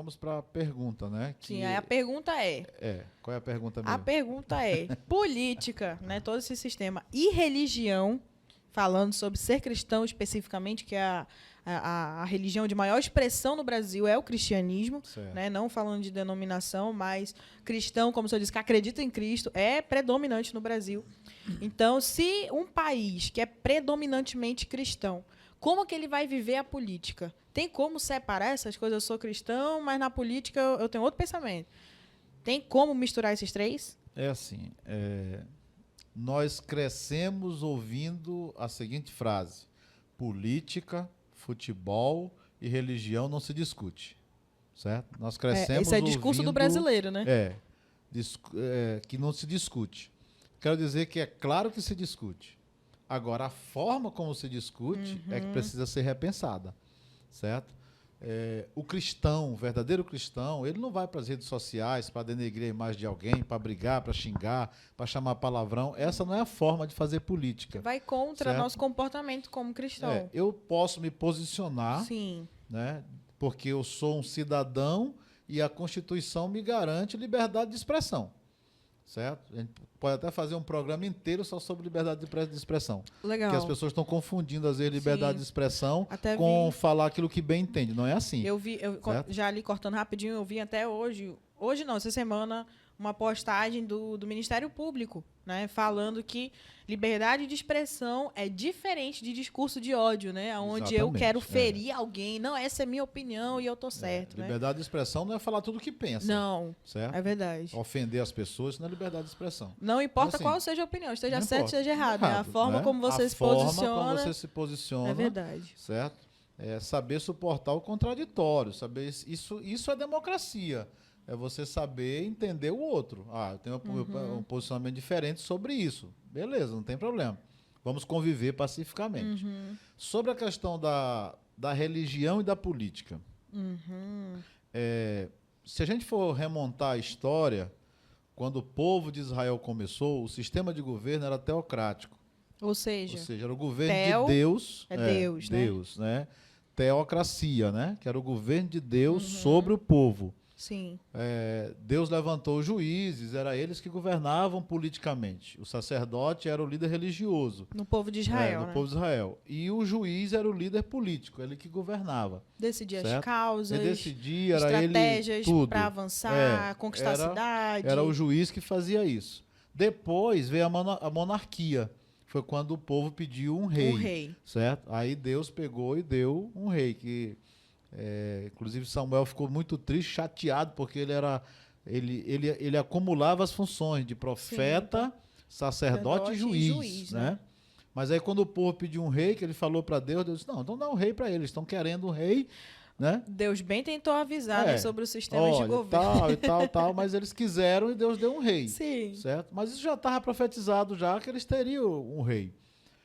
vamos para a pergunta, né? Sim, aí a pergunta Qual é a pergunta A mesmo? pergunta é, política, né, todo esse sistema, e religião, falando sobre ser cristão especificamente, que é a religião de maior expressão no Brasil é o cristianismo, né, não falando de denominação, mas cristão, como o senhor disse, que acredita em Cristo, é predominante no Brasil. Então, se um país que é predominantemente cristão, como que ele vai viver a política? Tem como separar essas coisas? Eu sou cristão, mas na política eu tenho outro pensamento. Tem como misturar esses três? É assim, nós crescemos ouvindo a seguinte frase: política, futebol e religião não se discute, certo? Nós crescemos esse é discurso do brasileiro, né? Que não se discute. Quero dizer que é claro que se discute. Agora, a forma como se discute é que precisa ser repensada, certo? O cristão, o verdadeiro cristão, ele não vai para as redes sociais para denegrir a imagem de alguém, para brigar, para xingar, para chamar palavrão. Essa não é a forma de fazer política. Vai contra nosso comportamento como cristão. Eu posso me posicionar, sim, né, porque eu sou um cidadão e a Constituição me garante liberdade de expressão. Certo? A gente pode até fazer um programa inteiro só sobre liberdade de expressão. Legal. Porque as pessoas estão confundindo, às vezes, liberdade Sim. de expressão Até com falar aquilo que bem entende. Não é assim. Eu vi, já ali cortando rapidinho, eu vi até hoje não, essa semana, uma postagem do Ministério Público, né, falando que liberdade de expressão é diferente de discurso de ódio, né, onde eu quero ferir alguém. Não, essa é minha opinião e eu tô certo. Liberdade de expressão não é falar tudo o que pensa. Não, certo? É verdade. Ofender as pessoas não é liberdade de expressão. Não importa qual seja a opinião, esteja certo, esteja errado. Né? A forma como você se posiciona. A forma como você se posiciona. É verdade. Certo? Saber suportar o contraditório. Saber isso é democracia. É você saber entender o outro. Eu tenho um posicionamento diferente sobre isso. Beleza, não tem problema. Vamos conviver pacificamente. Sobre a questão da religião e da política. Se a gente for remontar a história, quando o povo de Israel começou, o sistema de governo era teocrático. Ou seja, era o governo de Deus. Deus, né? Teocracia, né? Que era o governo de Deus sobre o povo. Sim. Deus levantou juízes, era eles que governavam politicamente. O sacerdote era o líder religioso. No povo de Israel, no povo de Israel. E o juiz era o líder político, ele que governava. Decidia certo? As causas, estratégias para avançar, conquistar a cidade. Era o juiz que fazia isso. Depois veio a monarquia. Foi quando o povo pediu um rei. Certo? Aí Deus pegou e deu um rei, que... inclusive Samuel ficou muito triste, chateado, porque ele acumulava as funções de profeta, sacerdote e juiz, né? Mas aí quando o povo pediu um rei, que ele falou para Deus disse, não, então dá um rei para eles, estão querendo um rei, né? Deus bem tentou avisar né, sobre o sistema de governo. Tal, mas eles quiseram e Deus deu um rei. Sim. Certo? Mas isso já estava profetizado já, que eles teriam um rei.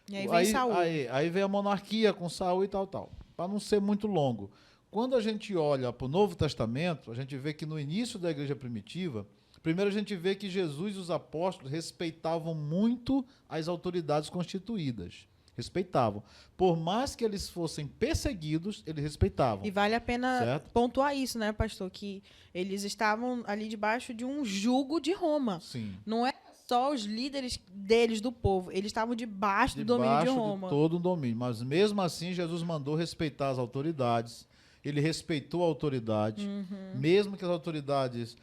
E aí vem Saul. Aí veio a monarquia com Saul e tal. Para não ser muito longo. Quando a gente olha para o Novo Testamento, a gente vê que no início da igreja primitiva, primeiro a gente vê que Jesus e os apóstolos respeitavam muito as autoridades constituídas. Respeitavam. Por mais que eles fossem perseguidos, eles respeitavam. E vale a pena pontuar isso, né, pastor? Que eles estavam ali debaixo de um jugo de Roma. Sim. Não é só os líderes deles, do povo. Eles estavam debaixo do domínio de Roma. De todo o domínio. Mas mesmo assim, Jesus mandou respeitar as autoridades. Ele respeitou a autoridade, mesmo que as autoridades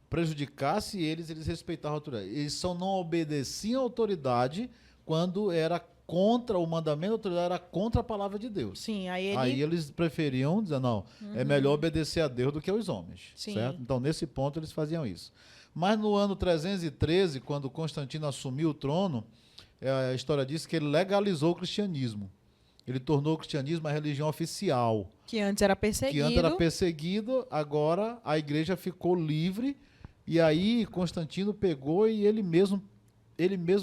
prejudicassem eles respeitavam a autoridade. Eles só não obedeciam à autoridade quando era contra o mandamento da autoridade, era contra a palavra de Deus. Sim, aí eles preferiam dizer, não, é melhor obedecer a Deus do que aos homens. Sim. Certo? Então, nesse ponto, eles faziam isso. Mas no ano 313, quando Constantino assumiu o trono, a história diz que ele legalizou o cristianismo. Ele tornou o cristianismo a religião oficial. Que antes era perseguido. Agora a igreja ficou livre. E aí Constantino pegou e ele mesmo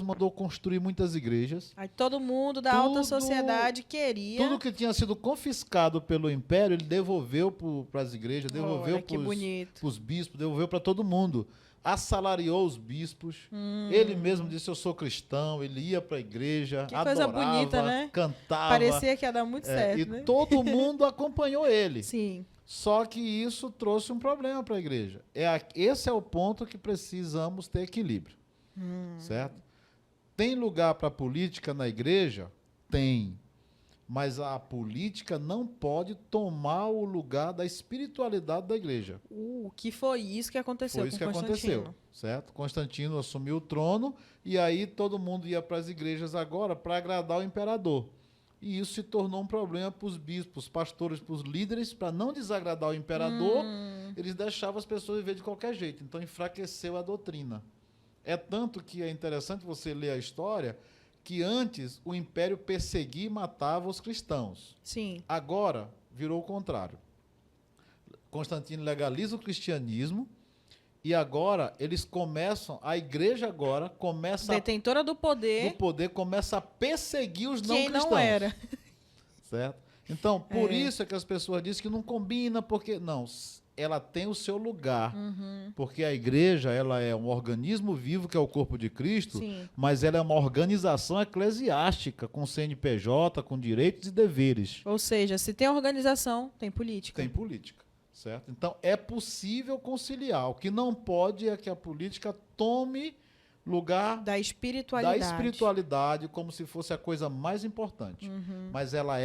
mandou construir muitas igrejas. Aí todo mundo da alta sociedade queria. Tudo que tinha sido confiscado pelo império, ele devolveu para as igrejas, devolveu para os bispos, devolveu para todo mundo. Assalariou os bispos. Ele mesmo disse, eu sou cristão. Ele ia para a igreja, que adorava, coisa bonita, né? Cantava. Parecia que ia dar muito certo, e né? todo mundo acompanhou ele. Sim. Só que isso trouxe um problema para a igreja. Esse é o ponto que precisamos ter equilíbrio. Certo? Tem lugar para política na igreja? Tem. Mas a política não pode tomar o lugar da espiritualidade da igreja. Que foi isso que aconteceu com Constantino. Aconteceu, certo? Constantino assumiu o trono e aí todo mundo ia para as igrejas agora para agradar o imperador. E isso se tornou um problema para os bispos, pastores, para os líderes, para não desagradar o imperador, eles deixavam as pessoas viver de qualquer jeito. Então enfraqueceu a doutrina. É tanto que é interessante você ler a história que antes o império perseguia e matava os cristãos. Sim. Agora virou o contrário. Constantino legaliza o cristianismo e agora eles começam, a igreja agora começa... Detentora do poder. Começa a perseguir os não cristãos. Quem não era. Certo? Então, por isso é que as pessoas dizem que não combina, porque... Não, ela tem o seu lugar. Porque a igreja, ela é um organismo vivo, que é o corpo de Cristo, Sim. mas ela é uma organização eclesiástica, com CNPJ, com direitos e deveres. Ou seja, se tem organização, tem política. Tem política. Certo? Então, é possível conciliar. O que não pode é que a política tome lugar da espiritualidade como se fosse a coisa mais importante. Mas ela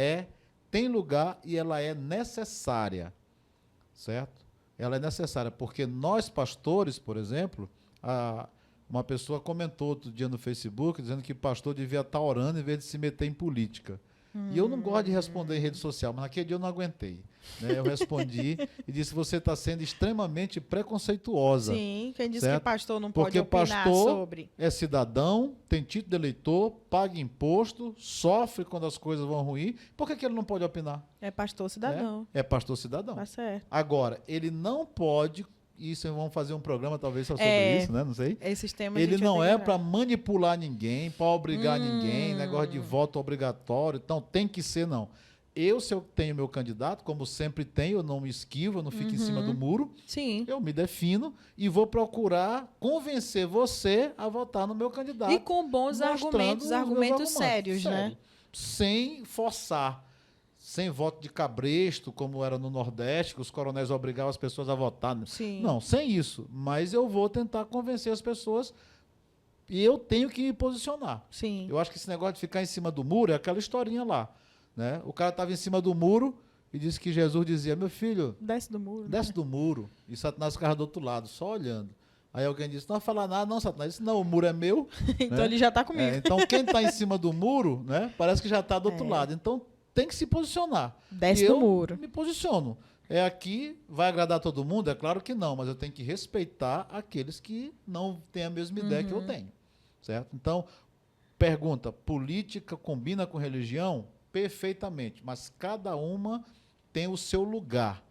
tem lugar e ela é necessária. Certo? Ela é necessária, porque nós, pastores, por exemplo, uma pessoa comentou outro dia no Facebook, dizendo que pastor devia estar orando em vez de se meter em política. E eu não gosto de responder em rede social, mas naquele dia eu não aguentei. Né? Eu respondi e disse, você está sendo extremamente preconceituosa. Sim, quem disse certo? Que pastor não pode opinar pastor sobre. É cidadão, tem título de eleitor, paga imposto, sofre quando as coisas vão ruim. Por que ele não pode opinar? É pastor cidadão. É pastor cidadão. Tá certo. Agora, ele não pode... Isso, vamos fazer um programa talvez só sobre isso, né? Não sei. Esses temas ele não é para manipular ninguém, para obrigar ninguém, negócio de voto obrigatório. Então, tem que ser, não. Se eu tenho meu candidato, como sempre tenho, eu não me esquivo, eu não fico em cima do muro. Sim. Eu me defino e vou procurar convencer você a votar no meu candidato. E com bons argumentos sérios, né? Sem forçar. Sem voto de cabresto, como era no Nordeste, que os coronéis obrigavam as pessoas a votar. Sim. Não, sem isso. Mas eu vou tentar convencer as pessoas e eu tenho que me posicionar. Sim. Eu acho que esse negócio de ficar em cima do muro é aquela historinha lá. Né? O cara estava em cima do muro e disse que Jesus dizia, meu filho, desce do muro. Desce do muro. E Satanás ficava do outro lado, só olhando. Aí alguém disse, não vai falar nada, não, Satanás. Disse, não, o muro é meu. Então né? ele já está comigo. Então quem está em cima do muro, né, parece que já está do outro lado. Então tem que se posicionar. Desce do muro. Eu me posiciono. Aqui, vai agradar todo mundo? É claro que não, mas eu tenho que respeitar aqueles que não têm a mesma ideia que eu tenho. Certo? Então, pergunta, política combina com religião? Perfeitamente, mas cada uma tem o seu lugar.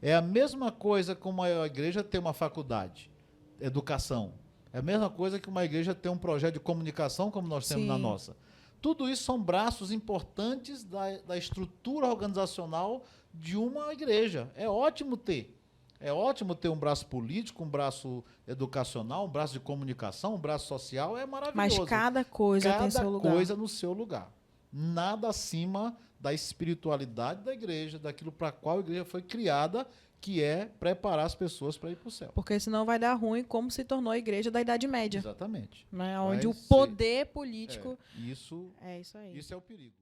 É a mesma coisa que uma igreja ter uma faculdade, educação. É a mesma coisa que uma igreja ter um projeto de comunicação, como nós temos na nossa. Tudo isso são braços importantes da estrutura organizacional de uma igreja. É ótimo ter. É ótimo ter um braço político, um braço educacional, um braço de comunicação, um braço social. É maravilhoso. Mas cada coisa tem seu lugar. Cada coisa no seu lugar. Nada acima da espiritualidade da igreja, daquilo para qual a igreja foi criada, que é preparar as pessoas para ir para o céu. Porque senão vai dar ruim como se tornou a igreja da Idade Média. Exatamente. Né? Onde o poder político... Isso é isso aí. Isso é o perigo.